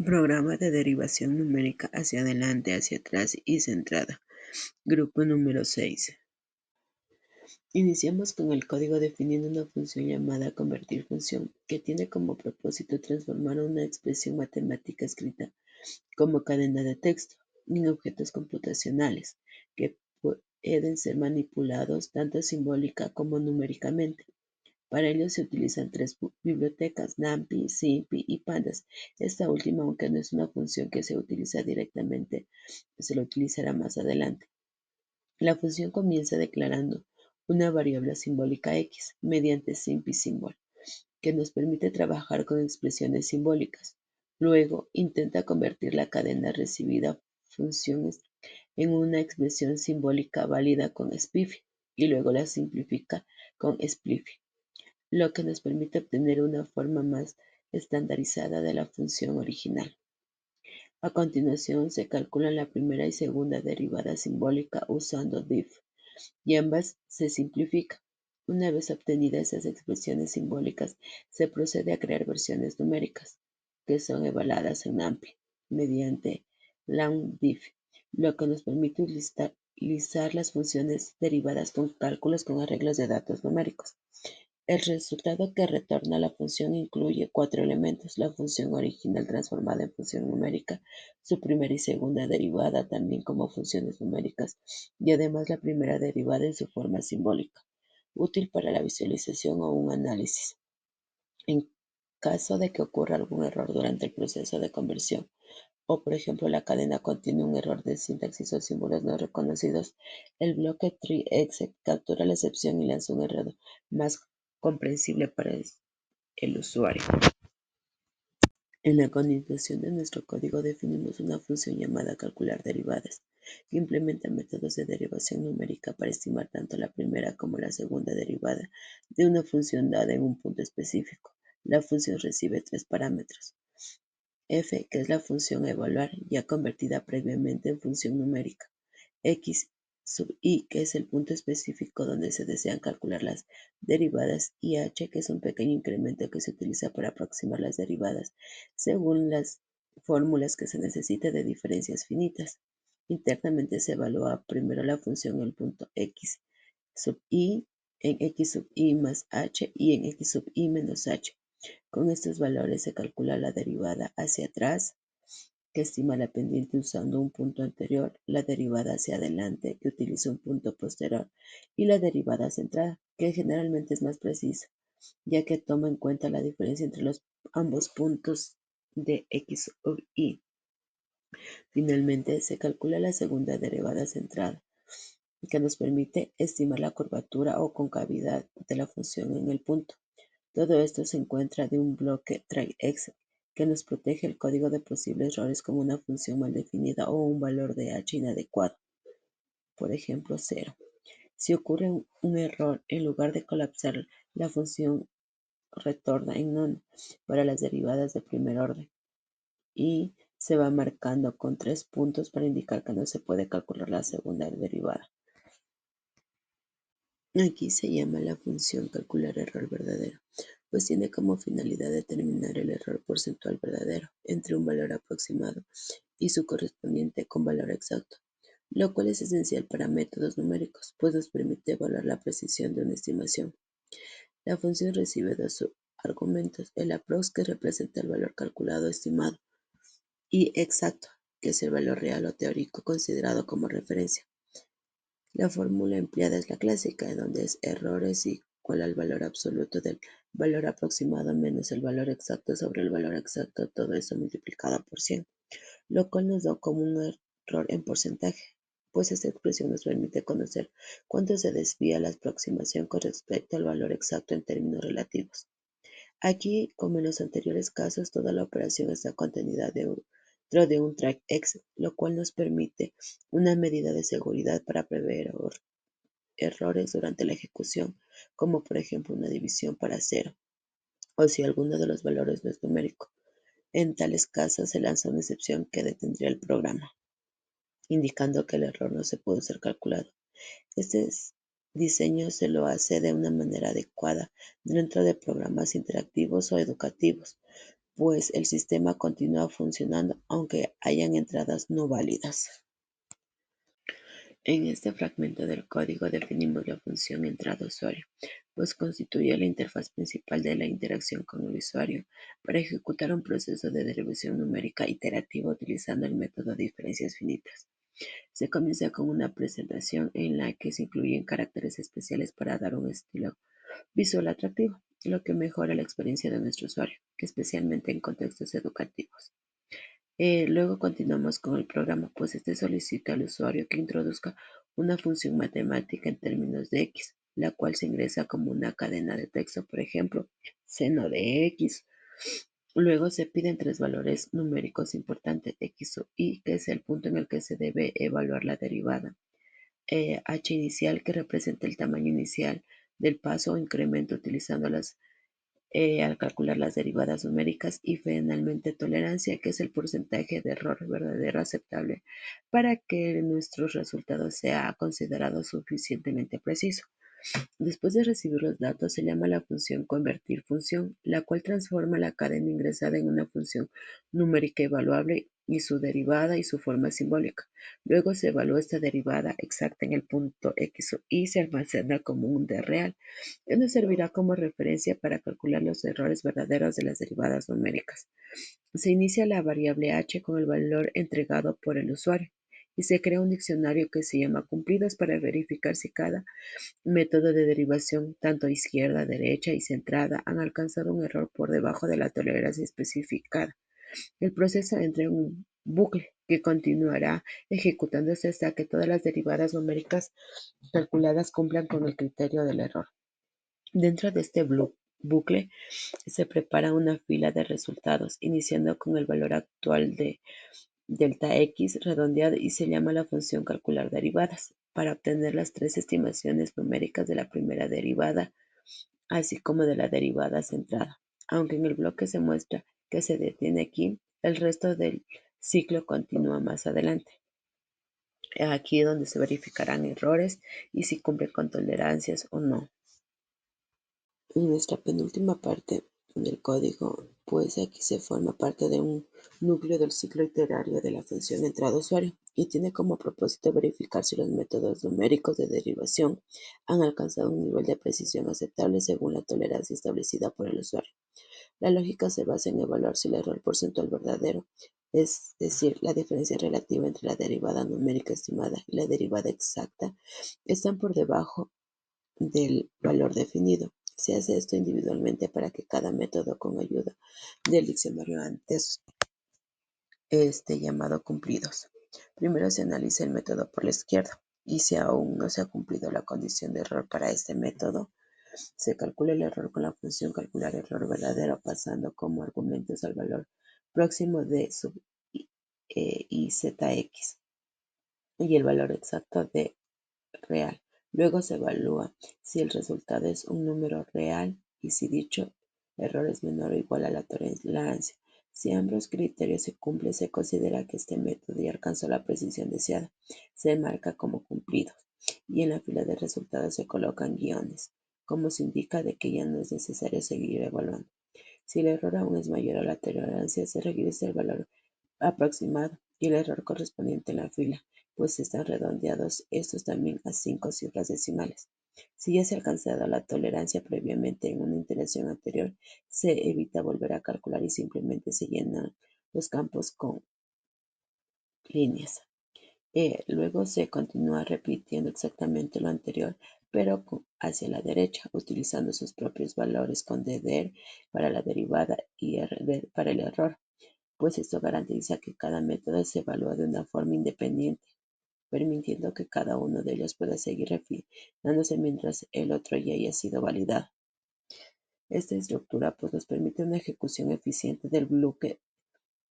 Programa de derivación numérica hacia adelante, hacia atrás y centrada. Grupo número 6. Iniciamos con el código definiendo una función llamada convertir función, que tiene como propósito transformar una expresión matemática escrita como cadena de texto en objetos computacionales, que pueden ser manipulados tanto simbólica como numéricamente. Para ello se utilizan tres bibliotecas, NumPy, SymPy y Pandas. Esta última, aunque no es una función que se utiliza directamente, se la utilizará más adelante. La función comienza declarando una variable simbólica x mediante SymPy symbol, que nos permite trabajar con expresiones simbólicas. Luego intenta convertir la cadena recibida funciones en una expresión simbólica válida con SPIFFE y luego la simplifica con SPLIFFE, lo que nos permite obtener una forma más estandarizada de la función original. A continuación se calculan la primera y segunda derivada simbólica usando diff, y ambas se simplifican. Una vez obtenidas esas expresiones simbólicas, se procede a crear versiones numéricas, que son evaluadas en NumPy mediante LangDiff, lo que nos permite utilizar las funciones derivadas con cálculos con arreglos de datos numéricos. El resultado que retorna la función incluye 4 elementos: la función original transformada en función numérica, su primera y segunda derivada también como funciones numéricas, y además la primera derivada en su forma simbólica, útil para la visualización o un análisis. En caso de que ocurra algún error durante el proceso de conversión, o por ejemplo la cadena contiene un error de sintaxis o símbolos no reconocidos, el bloque try_exec captura la excepción y lanza un error más comprensible para el usuario. En la continuación de nuestro código definimos una función llamada calcular derivadas, que implementa métodos de derivación numérica para estimar tanto la primera como la segunda derivada de una función dada en un punto específico. La función recibe tres parámetros: f, que es la función a evaluar ya convertida previamente en función numérica; x sub i, que es el punto específico donde se desean calcular las derivadas; y h, que es un pequeño incremento que se utiliza para aproximar las derivadas según las fórmulas que se necesita de diferencias finitas. Internamente se evalúa primero la función en el punto x sub i, en x sub i más h y en x sub i menos h. Con estos valores se calcula la derivada hacia atrás, que estima la pendiente usando un punto anterior; la derivada hacia adelante, que utiliza un punto posterior; y la derivada centrada, que generalmente es más precisa, ya que toma en cuenta la diferencia entre ambos puntos de x sub i. Finalmente, se calcula la segunda derivada centrada, que nos permite estimar la curvatura o concavidad de la función en el punto. Todo esto se encuentra de un bloque try_exec, que nos protege el código de posibles errores como una función mal definida o un valor de h inadecuado, por ejemplo 0. Si ocurre un error, en lugar de colapsar, la función retorna en none para las derivadas de primer orden y se va marcando con 3 puntos para indicar que no se puede calcular la segunda derivada. Aquí se llama la función calcular error verdadero, pues tiene como finalidad determinar el error porcentual verdadero entre un valor aproximado y su correspondiente con valor exacto, lo cual es esencial para métodos numéricos, pues nos permite evaluar la precisión de una estimación. La función recibe dos argumentos: el approx, que representa el valor calculado estimado, y exacto, que es el valor real o teórico considerado como referencia. La fórmula empleada es la clásica, donde es error es igual al valor absoluto del valor aproximado menos el valor exacto sobre el valor exacto, todo eso multiplicado por 100, lo cual nos da como un error en porcentaje, pues esta expresión nos permite conocer cuánto se desvía la aproximación con respecto al valor exacto en términos relativos. Aquí, como en los anteriores casos, toda la operación está contenida dentro de un try_exec, lo cual nos permite una medida de seguridad para prever errores durante la ejecución, como por ejemplo una división para 0, o si alguno de los valores no es numérico. En tales casos se lanza una excepción que detendría el programa, indicando que el error no se puede ser calculado. Este diseño se lo hace de una manera adecuada dentro de programas interactivos o educativos, pues el sistema continúa funcionando aunque hayan entradas no válidas. En este fragmento del código definimos la función entrada usuario, pues constituye la interfaz principal de la interacción con el usuario para ejecutar un proceso de derivación numérica iterativa utilizando el método de diferencias finitas. Se comienza con una presentación en la que se incluyen caracteres especiales para dar un estilo visual atractivo, lo que mejora la experiencia de nuestro usuario, especialmente en contextos educativos. Luego continuamos con el programa, pues este solicita al usuario que introduzca una función matemática en términos de x, la cual se ingresa como una cadena de texto, por ejemplo, seno de x. Luego se piden tres valores numéricos importantes, x o y, que es el punto en el que se debe evaluar la derivada. H inicial, que representa el tamaño inicial del paso o incremento utilizando al calcular las derivadas numéricas, y finalmente tolerancia, que es el porcentaje de error verdadero aceptable para que nuestro resultado sea considerado suficientemente preciso. Después de recibir los datos, se llama la función convertir función, la cual transforma la cadena ingresada en una función numérica evaluable y su derivada y su forma simbólica. Luego se evalúa esta derivada exacta en el punto x o y se almacena como un D real, que nos servirá como referencia para calcular los errores verdaderos de las derivadas numéricas. Se inicia la variable h con el valor entregado por el usuario y se crea un diccionario que se llama cumplidos para verificar si cada método de derivación, tanto izquierda, derecha y centrada, han alcanzado un error por debajo de la tolerancia especificada. El proceso entra en un bucle que continuará ejecutándose hasta que todas las derivadas numéricas calculadas cumplan con el criterio del error. Dentro de este bucle se prepara una fila de resultados, iniciando con el valor actual de delta x redondeado, y se llama la función calcular derivadas para obtener las tres estimaciones numéricas de la primera derivada, así como de la derivada centrada. Aunque en el bloque se muestra que se detiene aquí, el resto del ciclo continúa más adelante. Aquí es donde se verificarán errores y si cumple con tolerancias o no. En nuestra penúltima parte del código, pues aquí se forma parte de un núcleo del ciclo iterario de la función entrada usuario y tiene como propósito verificar si los métodos numéricos de derivación han alcanzado un nivel de precisión aceptable según la tolerancia establecida por el usuario. La lógica se basa en evaluar si el error porcentual verdadero, es decir, la diferencia relativa entre la derivada numérica estimada y la derivada exacta, están por debajo del valor definido. Se hace esto individualmente para que cada método, con ayuda del diccionario antes llamado cumplidos. Primero se analiza el método por la izquierda y si aún no se ha cumplido la condición de error para este método, se calcula el error con la función calcular error verdadero pasando como argumentos al valor próximo de sub y zx y el valor exacto de real. Luego se evalúa si el resultado es un número real y si dicho error es menor o igual a la tolerancia. Si ambos criterios se cumplen, se considera que este método ya alcanzó la precisión deseada. Se marca como cumplido y en la fila de resultados se colocan guiones, como se indica de que ya no es necesario seguir evaluando. Si el error aún es mayor a la tolerancia, se regresa el valor aproximado y el error correspondiente en la fila, pues están redondeados estos también a 5 cifras decimales. Si ya se ha alcanzado la tolerancia previamente en una iteración anterior, se evita volver a calcular y simplemente se llenan los campos con líneas. Luego se continúa repitiendo exactamente lo anterior, pero hacia la derecha, utilizando sus propios valores con DDER para la derivada y RDER para el error, pues esto garantiza que cada método se evalúa de una forma independiente, permitiendo que cada uno de ellos pueda seguir refinándose mientras el otro ya haya sido validado. Esta estructura pues nos permite una ejecución eficiente del bloque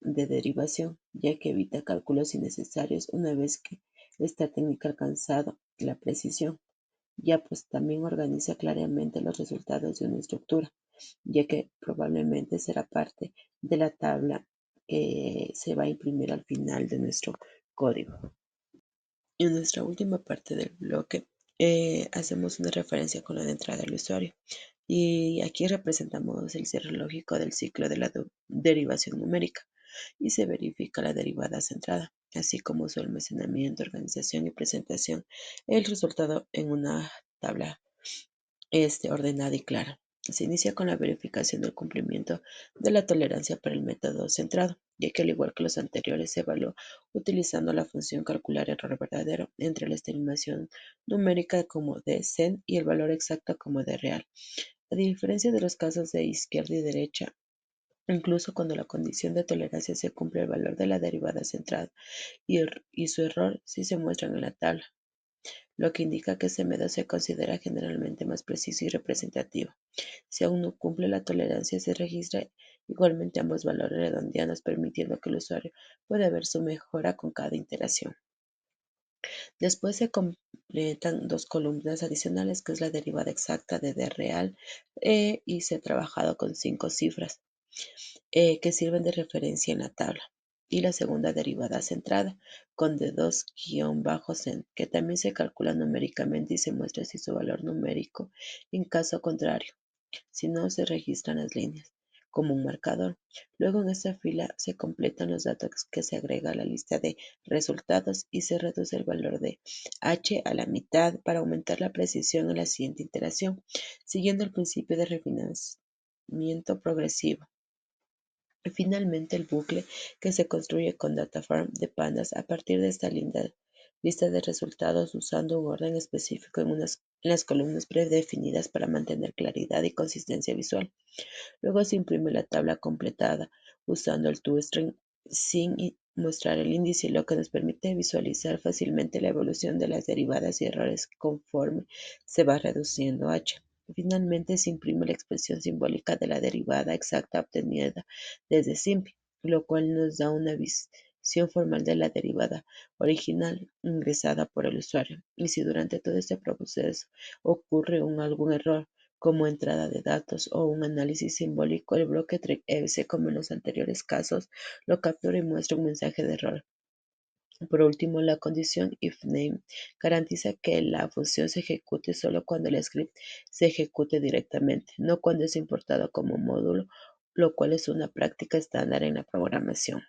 de derivación, ya que evita cálculos innecesarios una vez que esta técnica ha alcanzado la precisión. Ya pues también organiza claramente los resultados de una estructura, ya que probablemente será parte de la tabla que se va a imprimir al final de nuestro código. En nuestra última parte del bloque hacemos una referencia con la de entrada del usuario, Y aquí representamos el cierre lógico del ciclo de la derivación numérica y se verifica la derivada centrada, así como su almacenamiento, organización y presentación. El resultado en una tabla ordenada y clara. Se inicia con la verificación del cumplimiento de la tolerancia para el método centrado, ya que al igual que los anteriores se evalúa utilizando la función calcular error verdadero entre la estimación numérica como de CEN y el valor exacto como de real. A diferencia de los casos de izquierda y derecha, incluso cuando la condición de tolerancia se cumple, el valor de la derivada centrada y su error sí se muestran en la tabla, lo que indica que ese método se considera generalmente más preciso y representativo. Si aún no cumple la tolerancia, se registra igualmente ambos valores redondeados, permitiendo que el usuario pueda ver su mejora con cada iteración. Después se completan dos columnas adicionales, que es la derivada exacta de D real y se ha trabajado con 5 cifras que sirven de referencia en la tabla. Y la segunda derivada centrada con D2-en, que también se calcula numéricamente y se muestra así su valor numérico en caso contrario. Si no, se registran las líneas como un marcador. Luego en esta fila se completan los datos que se agrega a la lista de resultados y se reduce el valor de h a la mitad para aumentar la precisión en la siguiente iteración, siguiendo el principio de refinamiento progresivo. Y finalmente el bucle que se construye con DataFarm de pandas a partir de esta lista de resultados usando un orden específico en las columnas predefinidas para mantener claridad y consistencia visual. Luego se imprime la tabla completada usando el toString sin mostrar el índice, lo que nos permite visualizar fácilmente la evolución de las derivadas y errores conforme se va reduciendo h. Finalmente se imprime la expresión simbólica de la derivada exacta obtenida desde SIMPY, lo cual nos da una visión formal de la derivada original ingresada por el usuario. Y si durante todo este proceso ocurre algún error, como entrada de datos o un análisis simbólico, el bloque TREC-EBC, como en los anteriores casos, lo captura y muestra un mensaje de error. Por último, la condición ifName garantiza que la función se ejecute solo cuando el script se ejecute directamente, no cuando es importado como módulo, lo cual es una práctica estándar en la programación.